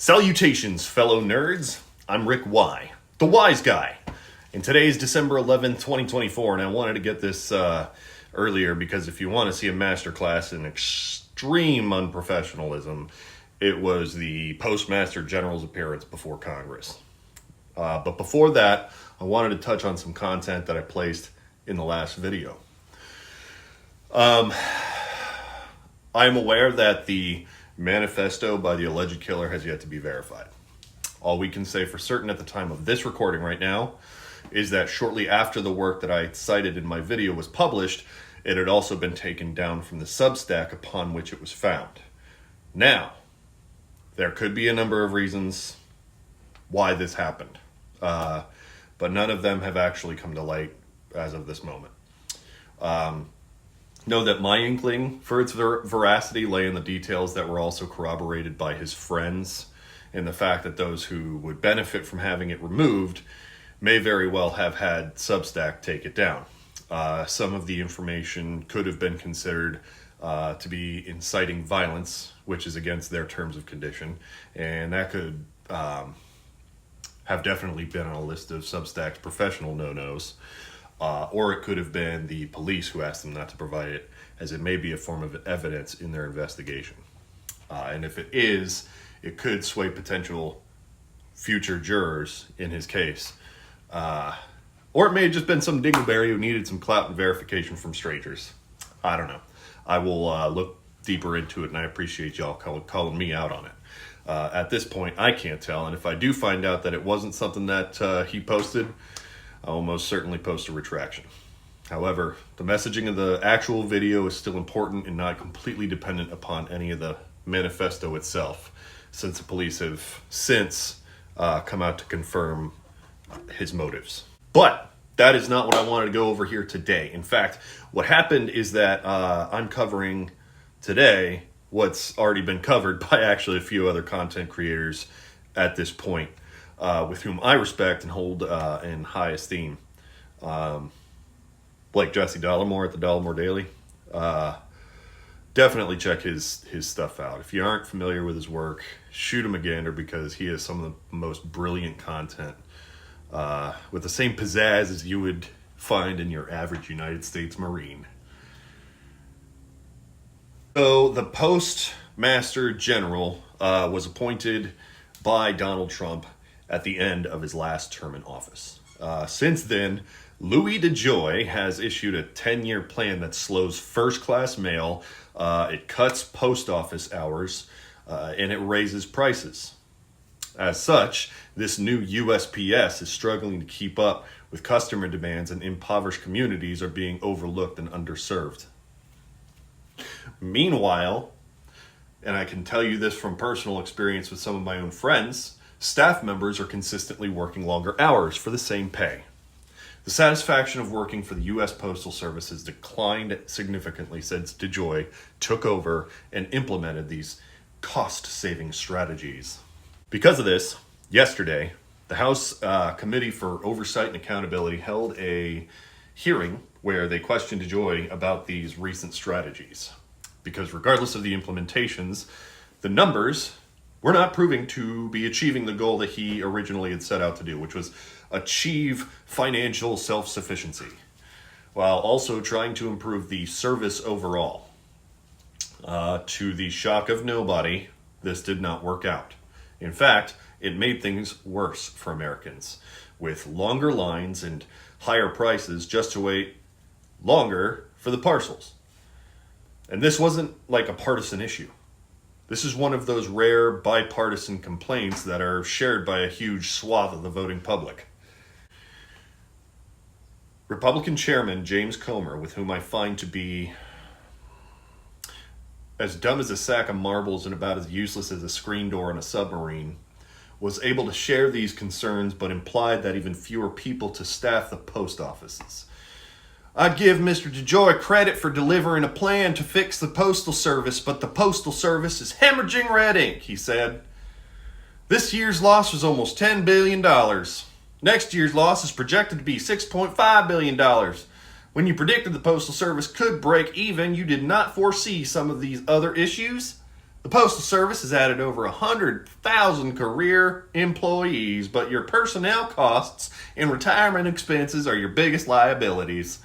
Salutations, fellow nerds. I'm Rick Y, the wise guy. And today is December 11th, 2024, and I wanted to get this earlier because if you want to see a masterclass in extreme unprofessionalism, it was the Postmaster General's appearance before Congress. But before that, I wanted to touch on some content that I placed in the last video. I'm aware that the manifesto by the alleged killer has yet to be verified. All we can say for certain at the time of this recording right now is that shortly after the work that I cited in my video was published, it had also been taken down from the Substack upon which it was found. Now, there could be a number of reasons why this happened, but none of them have actually come to light as of this moment. Know that my inkling for its veracity lay in the details that were also corroborated by his friends, and the fact that those who would benefit from having it removed may very well have had Substack take it down. Some of the information could have been considered to be inciting violence, which is against their terms of condition, and that could have definitely been on a list of Substack's professional no-nos. Or it could have been the police who asked them not to provide it, as it may be a form of evidence in their investigation. And if it is, it could sway potential future jurors in his case. Or it may have just been some dingleberry who needed some clout and verification from strangers. I don't know. I will look deeper into it, and I appreciate y'all calling me out on it. At this point, I can't tell, and if I do find out that it wasn't something that he posted, I will most certainly post a retraction. However, the messaging of the actual video is still important and not completely dependent upon any of the manifesto itself, since the police have since come out to confirm his motives. But that is not what I wanted to go over here today. In fact, what happened is that I'm covering today what's already been covered by actually a few other content creators at this point, with whom I respect and hold in high esteem. Like Jesse Dollamore at the Dollamore Daily. Definitely check his stuff out. If you aren't familiar with his work, shoot him a gander, because he has some of the most brilliant content with the same pizzazz as you would find in your average United States Marine. So the Postmaster General was appointed by Donald Trump at the end of his last term in office. Since then, DeJoy has issued a 10-year plan that slows first-class mail, it cuts post office hours, and it raises prices. As such, this new USPS is struggling to keep up with customer demands, and impoverished communities are being overlooked and underserved. Meanwhile, and I can tell you this from personal experience with some of my own friends, staff members are consistently working longer hours for the same pay. The satisfaction of working for the U.S. Postal Service has declined significantly since DeJoy took over and implemented these cost-saving strategies. Because of this, yesterday, the House Committee for Oversight and Accountability held a hearing where they questioned DeJoy about these recent strategies. Because regardless of the implementations, the numbers were not proving to be achieving the goal that he originally had set out to do, which was achieve financial self-sufficiency, while also trying to improve the service overall. To the shock of nobody, this did not work out. In fact, it made things worse for Americans, with longer lines and higher prices just to wait longer for the parcels. And this wasn't like a partisan issue. This is one of those rare bipartisan complaints that are shared by a huge swath of the voting public. Republican Chairman James Comer, with whom I find to be as dumb as a sack of marbles and about as useless as a screen door in a submarine, was able to share these concerns, but implied that even fewer people to staff the post offices. I give Mr. DeJoy credit for delivering a plan to fix the Postal Service, but the Postal Service is hemorrhaging red ink, he said. This year's loss was almost $10 billion. Next year's loss is projected to be $6.5 billion. When you predicted the Postal Service could break even, you did not foresee some of these other issues? The Postal Service has added over 100,000 career employees, but your personnel costs and retirement expenses are your biggest liabilities.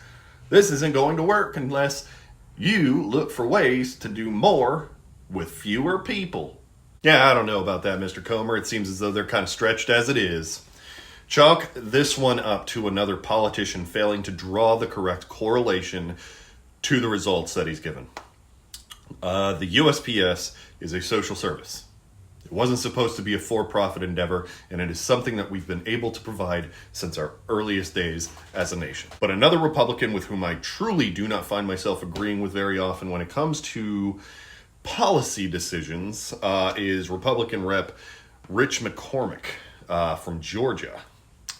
This isn't going to work unless you look for ways to do more with fewer people. Yeah, I don't know about that, Mr. Comer. It seems as though they're kind of stretched as it is. Chalk this one up to another politician failing to draw the correct correlation to the results that he's given. The USPS is a social service. It wasn't supposed to be a for-profit endeavor, and it is something that we've been able to provide since our earliest days as a nation. But another Republican with whom I truly do not find myself agreeing with very often when it comes to policy decisions is Republican Rep. Rich McCormick from Georgia.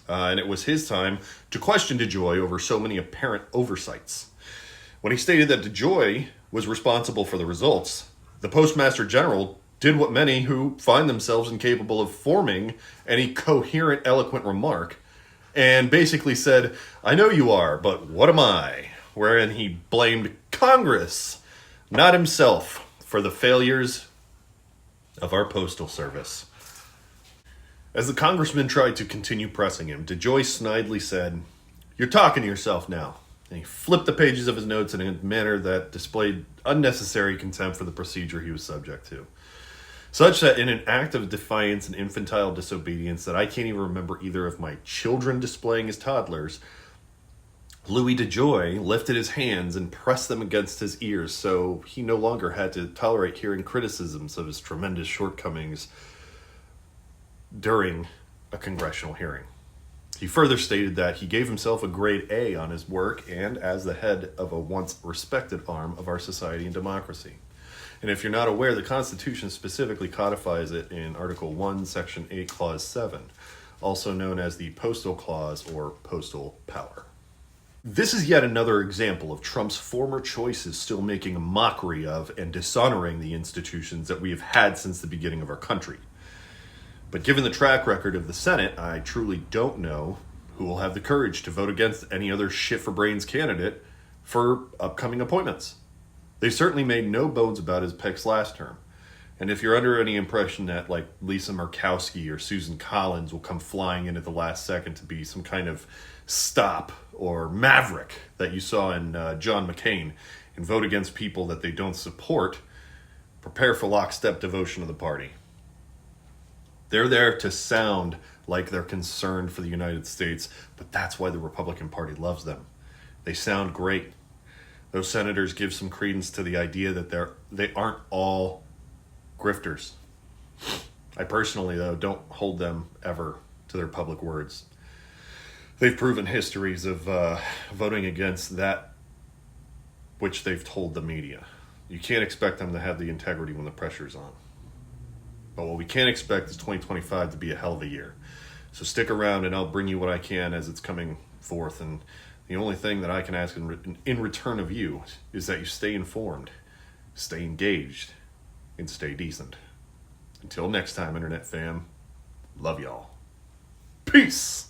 And it was his time to question DeJoy over so many apparent oversights. When he stated that DeJoy was responsible for the results, the Postmaster General did what many who find themselves incapable of forming any coherent, eloquent remark, and basically said, "I know you are, but what am I?" Wherein he blamed Congress, not himself, for the failures of our postal service. As the congressman tried to continue pressing him, DeJoy snidely said, "You're talking to yourself now." And he flipped the pages of his notes in a manner that displayed unnecessary contempt for the procedure he was subject to. Such that in an act of defiance and infantile disobedience that I can't even remember either of my children displaying as toddlers, Louis DeJoy lifted his hands and pressed them against his ears so he no longer had to tolerate hearing criticisms of his tremendous shortcomings during a congressional hearing. He further stated that he gave himself a grade A on his work and as the head of a once respected arm of our society and democracy. And if you're not aware, the Constitution specifically codifies it in Article 1, Section 8, Clause 7, also known as the Postal Clause or Postal Power. This is yet another example of Trump's former choices still making a mockery of and dishonoring the institutions that we have had since the beginning of our country. But given the track record of the Senate, I truly don't know who will have the courage to vote against any other shit-for-brains candidate for upcoming appointments. They certainly made no bones about his picks last term. And if you're under any impression that, like, Lisa Murkowski or Susan Collins will come flying in at the last second to be some kind of stop or maverick that you saw in John McCain and vote against people that they don't support, prepare for lockstep devotion of the party. They're there to sound like they're concerned for the United States, but that's why the Republican Party loves them. They sound great. Those senators give some credence to the idea that they aren't all grifters. I personally, though, don't hold them ever to their public words. They've proven histories of voting against that which they've told the media. You can't expect them to have the integrity when the pressure's on. But what we can expect is 2025 to be a hell of a year. So stick around and I'll bring you what I can as it's coming forth. And the only thing that I can ask in return of you is that you stay informed, stay engaged, and stay decent. Until next time, Internet fam, love y'all. Peace!